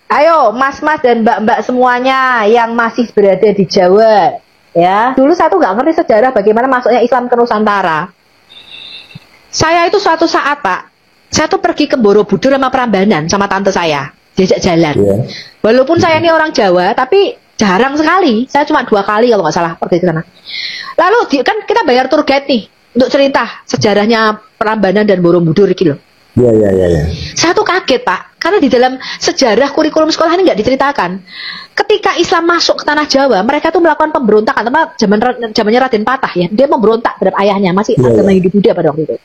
Ayo, mas-mas dan mbak-mbak semuanya yang masih berada di Jawa, ya. Dulu saya tuh nggak ngerti sejarah bagaimana masuknya Islam ke Nusantara. Saya itu suatu saat, Pak, saya tuh pergi ke Borobudur sama Prambanan sama tante saya, diajak jalan. Yeah. Walaupun saya ini orang Jawa, tapi jarang sekali. Saya cuma 2 kali kalau nggak salah pergi ke sana. Lalu kan kita bayar tour guide nih untuk cerita sejarahnya Prambanan dan Borobudur gitu loh. Iya. Saya tuh kaget, Pak, karena di dalam sejarah kurikulum sekolah ini nggak diceritakan. Ketika Islam masuk ke tanah Jawa, mereka tuh melakukan pemberontakan. Zamannya Raden Patah ya, dia memberontak terhadap ayahnya, masih agama Hindu Buddha pada waktu itu.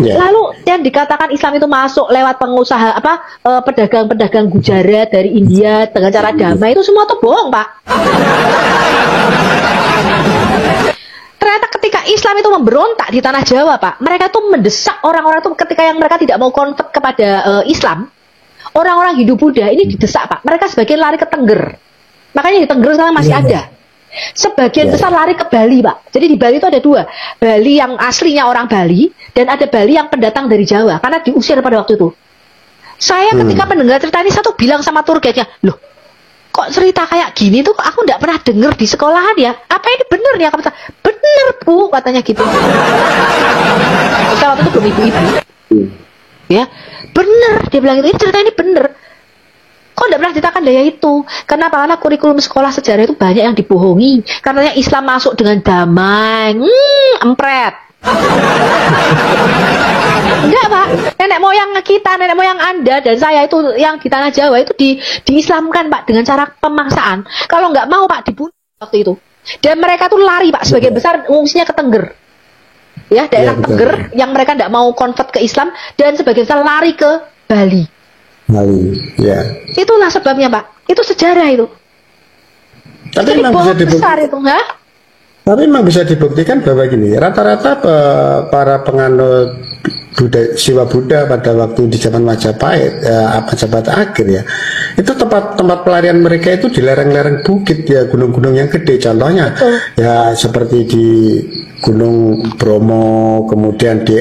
Lalu yang dikatakan Islam itu masuk lewat pengusaha pedagang-pedagang Gujarat dari India dengan cara damai, itu semua tuh bohong, Pak. Ternyata ketika Islam itu memberontak di tanah Jawa, Pak, mereka tuh mendesak orang-orang tuh ketika yang mereka tidak mau convert kepada Islam, orang-orang Hindu Buddha ini didesak, Pak. Mereka sebagian lari ke Tengger. Makanya di Tengger sekarang masih ada. Sebagian besar lari ke Bali, Pak. Jadi di Bali itu ada 2. Bali yang aslinya orang Bali dan ada Bali yang pendatang dari Jawa karena diusir pada waktu itu. Saya ketika mendengar cerita ini, saya tuh bilang sama tour guide-nya, loh, kok cerita kayak gini tuh aku nggak pernah denger di sekolahan ya? Apa ini bener nih? Aku kata, bener Bu, katanya gitu. Terus waktu itu belum ibu-ibu. Ya, bener. Dia bilang itu, ini cerita ini bener. Kok nggak pernah ceritakan daya itu? Kenapa? Karena kurikulum sekolah sejarah itu banyak yang dibohongi. Karenanya Islam masuk dengan damai. Empret. Enggak, Pak. Nenek moyang kita, nenek moyang Anda dan saya itu yang di tanah Jawa itu diislamkan, Pak, dengan cara pemaksaan. Kalau nggak mau, Pak, dibunuh waktu itu. Dan mereka tuh lari, Pak, sebagian besar ngungsinya ke Tengger. Ya, daerah Tengger yang mereka nggak mau convert ke Islam dan sebagian besar lari ke Bali. Ya. Itulah sebabnya, Pak. Itu sejarah itu. Tapi memang bisa besar itu, ha? Tapi memang bisa dibuktikan bahwa gini, rata-rata para penganut Siwa Buddha pada waktu di zaman Majapahit, Majapahit akhir ya, itu tempat pelarian mereka itu di lereng-lereng bukit ya, gunung-gunung yang gede. Contohnya ya seperti di Gunung Bromo, kemudian di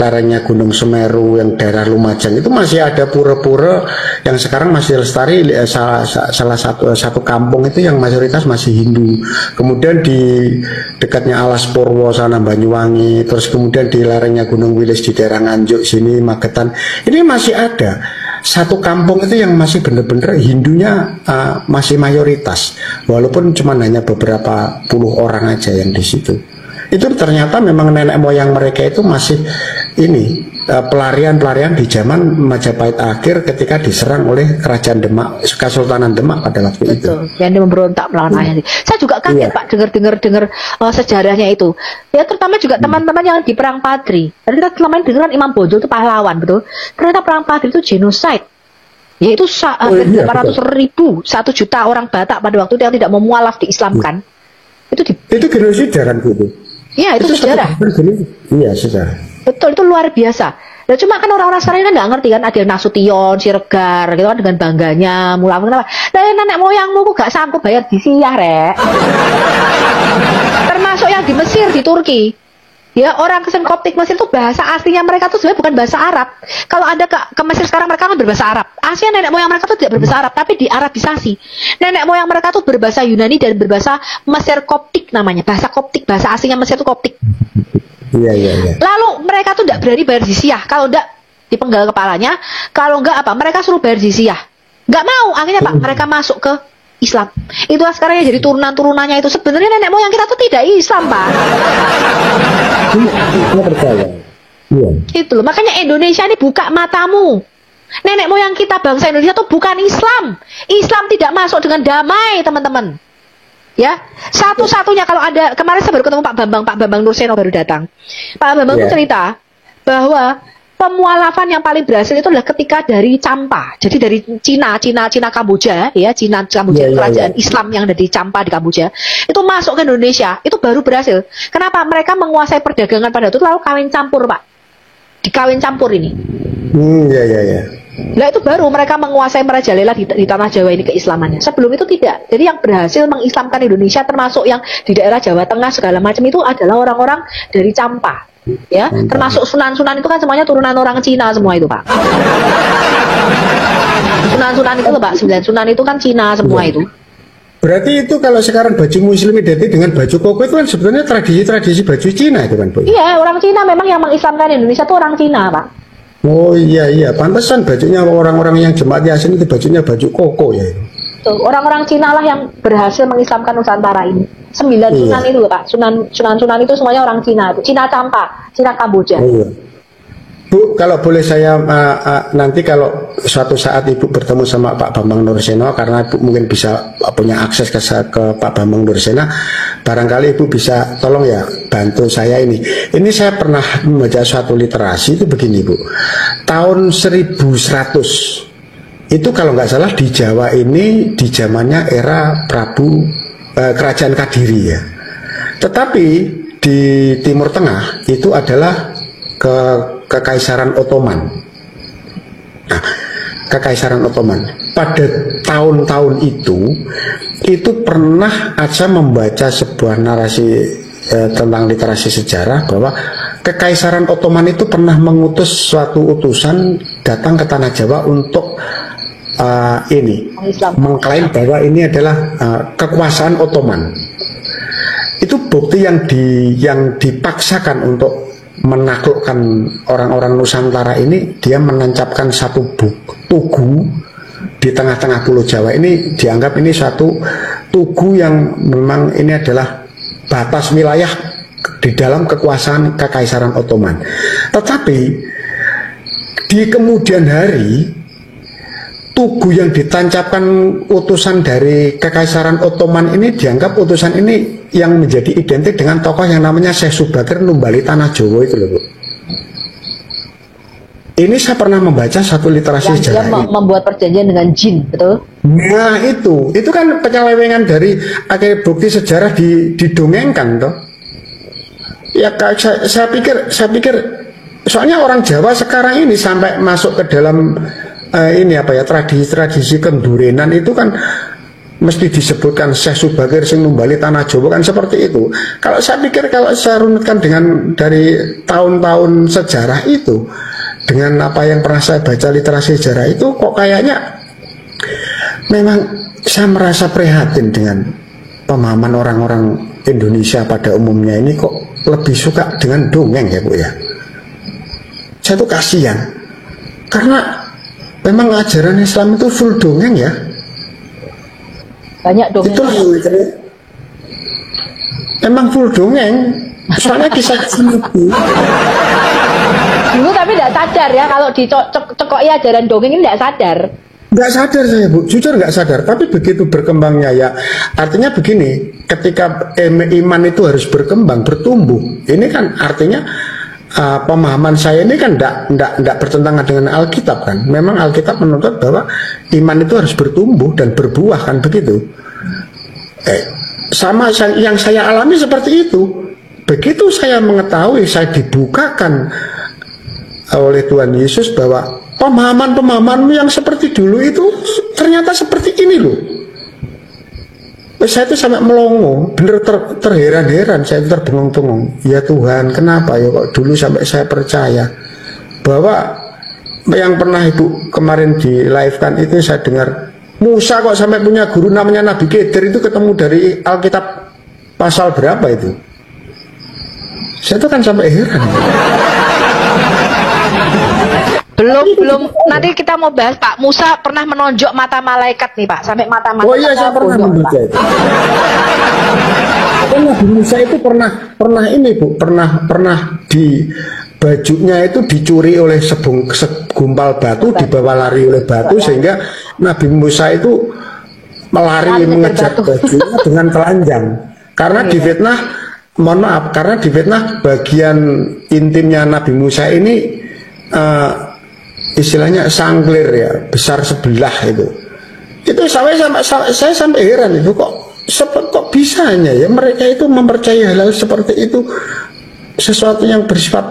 lerengnya Gunung Semeru yang daerah Lumajang itu masih ada pura-pura yang sekarang masih lestari. Salah satu kampung itu yang mayoritas masih Hindu. Kemudian di dekatnya Alas Purwo sana Banyuwangi, terus kemudian di lerengnya Gunung Wilis di daerah Nganjuk sini Magetan, ini masih ada satu kampung itu yang masih benar-benar Hindunya masih mayoritas, walaupun cuma hanya beberapa puluh orang aja yang di situ. Itu ternyata memang nenek moyang mereka itu masih ini pelarian di zaman Majapahit akhir ketika diserang oleh kerajaan Demak, Kesultanan Demak pada waktu itu. Yang dia memberontak melawan ayahnya. Saya juga kaget, Pak, dengar sejarahnya itu. Ya terutama juga teman-teman yang di Perang Padri. Tadi kita selama ini dengar Imam Bonjol itu pahlawan, betul. Ternyata Perang Padri itu genocide. Yaitu 800.000, 1 juta orang Batak pada waktu itu yang tidak mau mualaf diislamkan. Itu genosida kan Bu? Iya, itu sejarah. Iya, sejarah. Betul, itu luar biasa. Nah, cuma kan orang-orang sekarang kan nggak ngerti kan, ada Nasution, Siregar, gitu kan dengan bangganya, mulai kenapa? Nah, nenek moyangmu kok gak sanggup bayar jizyah, Rek. Termasuk yang di Mesir, di Turki. Ya, orang Kristen Koptik Mesir itu bahasa aslinya mereka tuh sebenarnya bukan bahasa Arab. Kalau ada ke Mesir sekarang mereka kan berbahasa Arab. Aslinya nenek moyang mereka tuh tidak berbahasa Arab, tapi diarabisasi. Nenek moyang mereka tuh berbahasa Yunani dan berbahasa Mesir Koptik namanya. Bahasa Koptik, bahasa aslinya Mesir itu Koptik. Iya. Lalu mereka tuh tidak berani bayar jizyah. Kalau tidak dipenggal kepalanya, kalau enggak apa, mereka suruh bayar jizyah. Enggak mau, akhirnya Pak, mereka masuk ke Islam. Itulah sekarang yang jadi turunan-turunannya itu. Sebenarnya nenek moyang kita tuh tidak Islam, Pak. Saya percaya. Iya. Itu loh, makanya Indonesia ini buka matamu. Nenek moyang kita bangsa Indonesia tuh bukan Islam. Islam tidak masuk dengan damai, teman-teman. Ya, satu-satunya kalau ada, kemarin saya baru ketemu Pak Bambang Nurseno baru datang. Pak Bambang itu cerita bahwa pemualafan yang paling berhasil itu adalah ketika dari Champa. Jadi dari Cina Kamboja, ya, Cina Kamboja, kerajaan Islam yang ada di Champa di Kamboja, itu masuk ke Indonesia, itu baru berhasil. Kenapa? Mereka menguasai perdagangan pada itu lalu kawin campur, Pak. Dikawin campur ini. Iya. Nah itu baru mereka menguasai merajalela di tanah Jawa ini keislamannya. Sebelum itu tidak. Jadi yang berhasil mengislamkan Indonesia termasuk yang di daerah Jawa Tengah segala macam itu adalah orang-orang dari Champa. Ya, termasuk sunan-sunan itu kan semuanya turunan orang Cina semua itu, Pak. Sunan-sunan itu loh, Pak, 9 sunan itu kan Cina semua itu. Berarti itu kalau sekarang baju muslim identik dengan baju koko itu kan sebetulnya tradisi-tradisi baju Cina itu kan, Bu? Iya, orang Cina memang yang mengislamkan Indonesia tuh orang Cina, Pak. Oh iya, pantesan bajunya orang-orang yang jemaat Yasin itu bajunya baju koko ya. Tuh, orang-orang Cina lah yang berhasil mengislamkan Nusantara ini. 9 sunan itu loh, Pak. Sunan-sunan itu semuanya orang Cina itu. Cina Campa, Cina Kamboja. Iya. Bu, kalau boleh saya nanti kalau suatu saat Ibu bertemu sama Pak Bambang Nursena, karena Ibu mungkin bisa punya akses ke Pak Bambang Nursena, barangkali Ibu bisa tolong ya bantu saya ini. Ini saya pernah membaca suatu literasi itu begini, Bu. Tahun 1100 itu kalau nggak salah di Jawa ini di zamannya era Kerajaan Kadiri ya. Tetapi di Timur Tengah itu adalah Kekaisaran Ottoman. Nah, Kekaisaran Ottoman pada tahun-tahun itu pernah aja membaca sebuah narasi tentang literasi sejarah bahwa Kekaisaran Ottoman itu pernah mengutus suatu utusan datang ke Tanah Jawa untuk mengklaim bahwa ini adalah kekuasaan Ottoman. Itu bukti yang dipaksakan untuk menaklukkan orang-orang Nusantara ini. Dia menancapkan satu tugu di tengah-tengah Pulau Jawa ini. Dianggap ini suatu tugu yang memang ini adalah batas wilayah di dalam kekuasaan Kekaisaran Ottoman. Tetapi di kemudian hari tugu yang ditancapkan utusan dari Kekaisaran Ottoman ini dianggap utusan ini yang menjadi identik dengan tokoh yang namanya Syekh Subakir Numbali Tanah Jawa itu loh, Bu. Ini saya pernah membaca satu literasi sejarah. Yang dia membuat perjanjian dengan jin, betul? Nah itu kan penyelewengan dari akhir bukti sejarah didongengkan toh. Ya saya pikir soalnya orang Jawa sekarang ini sampai masuk ke dalam tradisi kendurenan itu kan mesti disebutkan Syekh Subakir sing numbali Tanah Jawa kan seperti itu. Kalau saya pikir kalau saya runutkan dari tahun-tahun sejarah itu dengan apa yang pernah saya baca literasi sejarah itu kok kayaknya memang saya merasa prihatin dengan pemahaman orang-orang Indonesia pada umumnya ini kok lebih suka dengan dongeng ya, Bu ya. Saya tuh kasihan karena memang ajaran Islam itu full dongeng ya. Banyak dongeng. Itu emang full dongeng. Soalnya kisah Nabi. Dulu tapi tidak sadar ya kalau dicekoi ajaran dongeng ini tidak sadar. Nggak sadar saya, Bu, jujur nggak sadar. Tapi begitu berkembangnya ya, artinya begini, ketika iman itu harus berkembang, bertumbuh. Ini kan artinya pemahaman saya ini kan tidak bertentangan dengan Alkitab kan. Memang Alkitab menuntut bahwa iman itu harus bertumbuh dan berbuah kan begitu. Sama yang saya alami seperti itu. Begitu saya mengetahui, saya dibukakan oleh Tuhan Yesus bahwa pemahaman-pemahamanmu yang seperti dulu itu ternyata seperti ini loh. Saya itu sampai melongo, bener terheran-heran, saya terbengong-bengong. Ya Tuhan, kenapa ya kok dulu sampai saya percaya bahwa yang pernah Ibu kemarin di live kan itu saya dengar Musa kok sampai punya guru namanya Nabi Khidir itu ketemu dari Alkitab pasal berapa itu? Saya itu kan sampai heran. Belum nanti kita mau bahas Pak Musa pernah menonjok mata malaikat nih Pak, sampai mata malaikat. Oh iya, saya pernah membaca itu. Nabi Musa itu pernah ini, Bu, pernah di bajunya itu dicuri oleh segumpal batu, dibawa lari oleh batu sehingga Nabi Musa itu melari mengejar bajunya dengan telanjang karena difitnah, mohon maaf, karena difitnah bagian intimnya Nabi Musa ini istilahnya sangklir ya, besar sebelah itu saya sampai heran itu kok bisanya ya mereka itu mempercayai hal seperti itu, sesuatu yang bersifat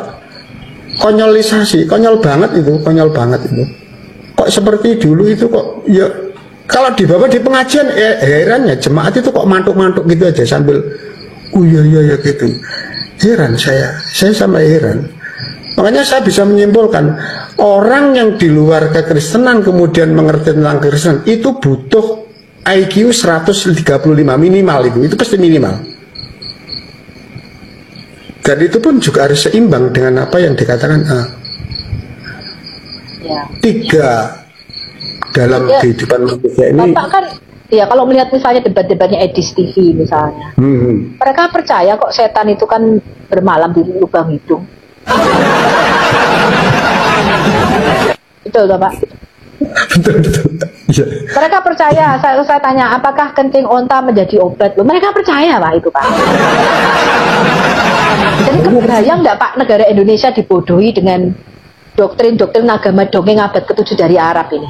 konyolisasi, konyol banget itu kok seperti dulu itu kok ya kalau dibawa di pengajian herannya jemaat itu kok mantuk-mantuk gitu aja sambil iya gitu. Heran saya sampai heran. Makanya saya bisa menyimpulkan orang yang di luar kekristenan kemudian mengerti tentang kekristenan itu butuh IQ 135 minimal, itu pasti minimal. Dan itu pun juga harus seimbang dengan apa yang dikatakan Ya. 3 dalam kehidupan manusia ini. Bapak kan, ya kalau melihat misalnya debat-debatnya Edis TV misalnya, mereka percaya kok setan itu kan bermalam di lubang hidung. Betul toh, Pak? Betul. Ya. Mereka percaya. Saya tanya, apakah kencing onta menjadi obat? Loh, mereka percaya, Pak, itu, Pak. Jadi kebayang nggak, Pak, negara Indonesia dibodohi dengan doktrin-doktrin agama dongeng abad ke-7 dari Arab ini?